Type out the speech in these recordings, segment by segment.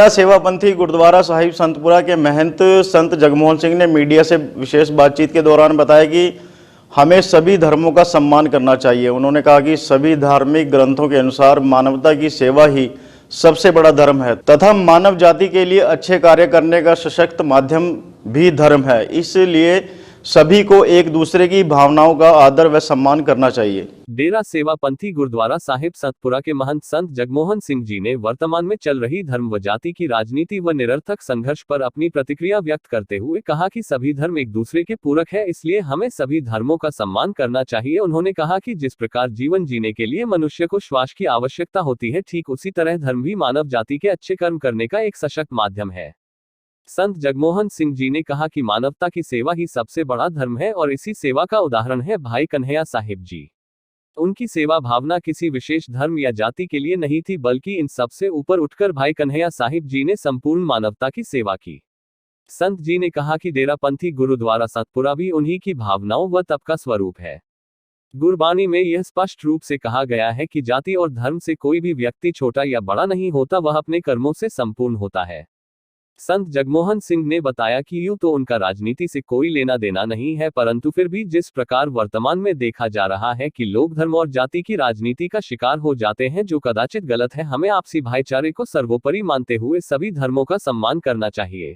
डेरा सेवापंथी गुरुद्वारा साहिब संतपुरा के महंत संत जगमोहन सिंह ने मीडिया से विशेष बातचीत के दौरान बताया कि हमें सभी धर्मों का सम्मान करना चाहिए। उन्होंने कहा कि सभी धार्मिक ग्रंथों के अनुसार मानवता की सेवा ही सबसे बड़ा धर्म है तथा मानव जाति के लिए अच्छे कार्य करने का सशक्त माध्यम भी धर्म है। इसलिए सभी को एक दूसरे की भावनाओं का आदर व सम्मान करना चाहिए। डेरा सेवापंथी गुरुद्वारा साहिब संतपुरा के महंत संत जगमोहन सिंह जी ने वर्तमान में चल रही धर्म व जाति की राजनीति व निरर्थक संघर्ष पर अपनी प्रतिक्रिया व्यक्त करते हुए कहा कि सभी धर्म एक दूसरे के पूरक है, इसलिए हमें सभी धर्मों का सम्मान करना चाहिए। उन्होंने कहा कि जिस प्रकार जीवन जीने के लिए मनुष्य को श्वास की आवश्यकता होती है, ठीक उसी तरह धर्म भी मानव जाति के अच्छे कर्म करने का एक सशक्त माध्यम है। संत जगमोहन सिंह जी ने कहा कि मानवता की सेवा ही सबसे बड़ा धर्म है और इसी सेवा का उदाहरण है भाई कन्हैया साहिब जी। उनकी सेवा भावना किसी विशेष धर्म या जाति के लिए नहीं थी, बल्कि इन सबसे ऊपर उठकर भाई कन्हैया साहिब जी ने संपूर्ण मानवता की सेवा की। संत जी ने कहा कि डेरापंथी गुरुद्वारा संतपुरा भी उन्हीं की भावनाओं व तप का स्वरूप है। गुरबानी में यह स्पष्ट रूप से कहा गया है कि जाति और धर्म से कोई भी व्यक्ति छोटा या बड़ा नहीं होता, वह अपने कर्मों से संपूर्ण होता है। संत जगमोहन सिंह ने बताया कि यूं तो उनका राजनीति से कोई लेना देना नहीं है, परंतु फिर भी जिस प्रकार वर्तमान में देखा जा रहा है कि लोग धर्म और जाति की राजनीति का शिकार हो जाते हैं, जो कदाचित गलत है, हमें आपसी भाईचारे को सर्वोपरि मानते हुए सभी धर्मों का सम्मान करना चाहिए।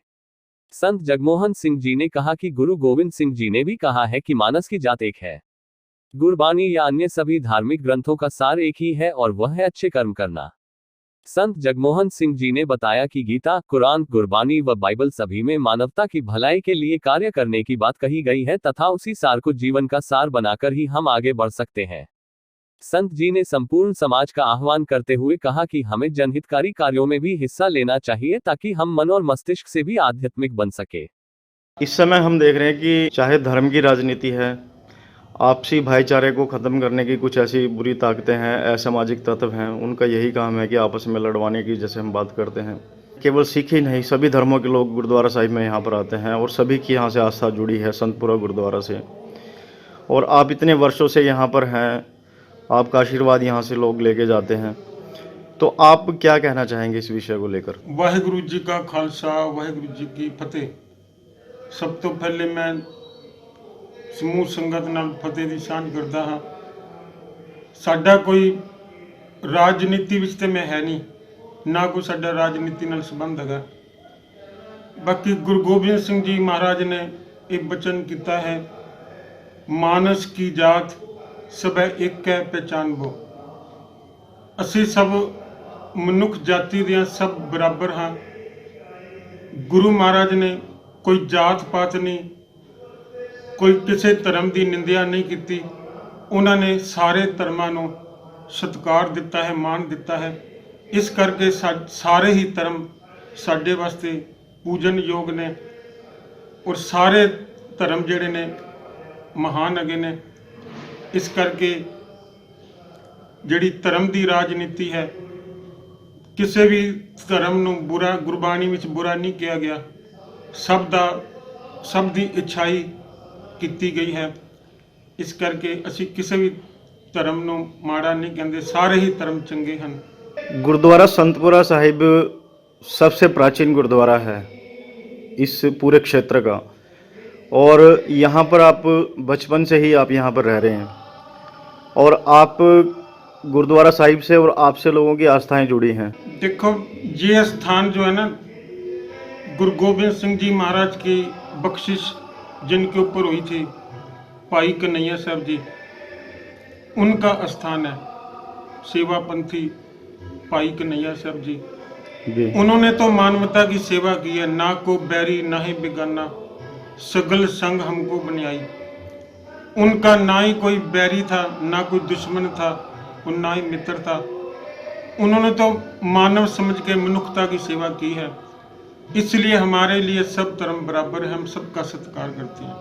संत जगमोहन सिंह जी ने कहा कि गुरु गोविंद सिंह जी ने भी कहा है कि मानस की जात एक है। गुरबानी या अन्य सभी धार्मिक ग्रंथों का सार एक ही है और वह है अच्छे कर्म करना। संत जगमोहन सिंह जी ने बताया कि गीता, कुरान, गुरबानी व बाइबल सभी में मानवता की भलाई के लिए कार्य करने की बात कही गई है तथा उसी सार को जीवन का सार बनाकर ही हम आगे बढ़ सकते हैं। संत जी ने संपूर्ण समाज का आह्वान करते हुए कहा कि हमें जनहितकारी कार्यों में भी हिस्सा लेना चाहिए ताकि हम मन और मस्तिष्क से भी आध्यात्मिक बन सके। इस समय हम देख रहे हैं कि चाहे धर्म की राजनीति है, आपसी भाईचारे को ख़त्म करने की कुछ ऐसी बुरी ताकतें हैं, असामाजिक तत्व हैं, उनका यही काम है कि आपस में लड़वाने की जैसे हम बात करते हैं। केवल सिख ही नहीं, सभी धर्मों के लोग गुरुद्वारा साहिब में यहाँ पर आते हैं और सभी की यहाँ से आस्था जुड़ी है संतपुरा गुरुद्वारा से। और आप इतने वर्षों से यहाँ पर हैं, आपका आशीर्वाद यहाँ से लोग लेके जाते हैं, तो आप क्या कहना चाहेंगे इस विषय को लेकर? वाहिगुरु जी का खालसा, वाहिगुरु जी की फतेह। सब तो पहले मैं समूह संगत नाल फतेह दी सांझ करदा हां। साडा कोई राजनीति विच ते मैं है नहीं, ना कोई साडा राजनीति नाल संबंध है। बाकी गुरु गोबिंद सिंह जी महाराज ने एक वचन किया है, मानस की जात सब एक है पहचान वो। असी सब मनुख जाति दियां सब बराबर हाँ। गुरु महाराज ने कोई जात पात नहीं, कोई किसी धर्म की निंदा नहीं की। उन्होंने सारे धर्मां नूं सत्कार दिता है, मान दिता है। इस करके सारे ही धर्म साडे वास्ते पूजन योग ने और सारे धर्म जिहड़े ने महान अगे ने। इस करके जिहड़ी धर्म की राजनीति है, किसी भी धर्म नूं बुरा, गुरबाणी विच बुरा नहीं किया गया। सब दी इच्छाई की गई है। इस करके असी किसी भी धर्म नूं माड़ा नहीं कहते, सारे ही धर्म चंगे हैं। गुरुद्वारा संतपुरा साहिब सबसे प्राचीन गुरुद्वारा है इस पूरे क्षेत्र का, और यहाँ पर आप बचपन से ही आप यहाँ पर रह रहे हैं और आप गुरुद्वारा साहिब से और आपसे लोगों की आस्थाएं जुड़ी हैं। देखो, ये स्थान जो है ना, गुरु गोबिंद सिंह जी महाराज की बख्शिश जिनके ऊपर हुई थी, भाई कन्हैया साहब जी, उनका स्थान है। सेवापंथी भाई कन्हैया साहब जी, उन्होंने तो मानवता की सेवा की है। ना को बैरी ना ही बेगाना, सगल संग हमको बनियाई। उनका ना ही कोई बैरी था, ना कोई दुश्मन था और ना ही मित्र था। उन्होंने तो मानव समझ के मनुष्यता की सेवा की है। इसलिए हमारे लिए सब धर्म बराबर है, हम सबका सत्कार करते हैं।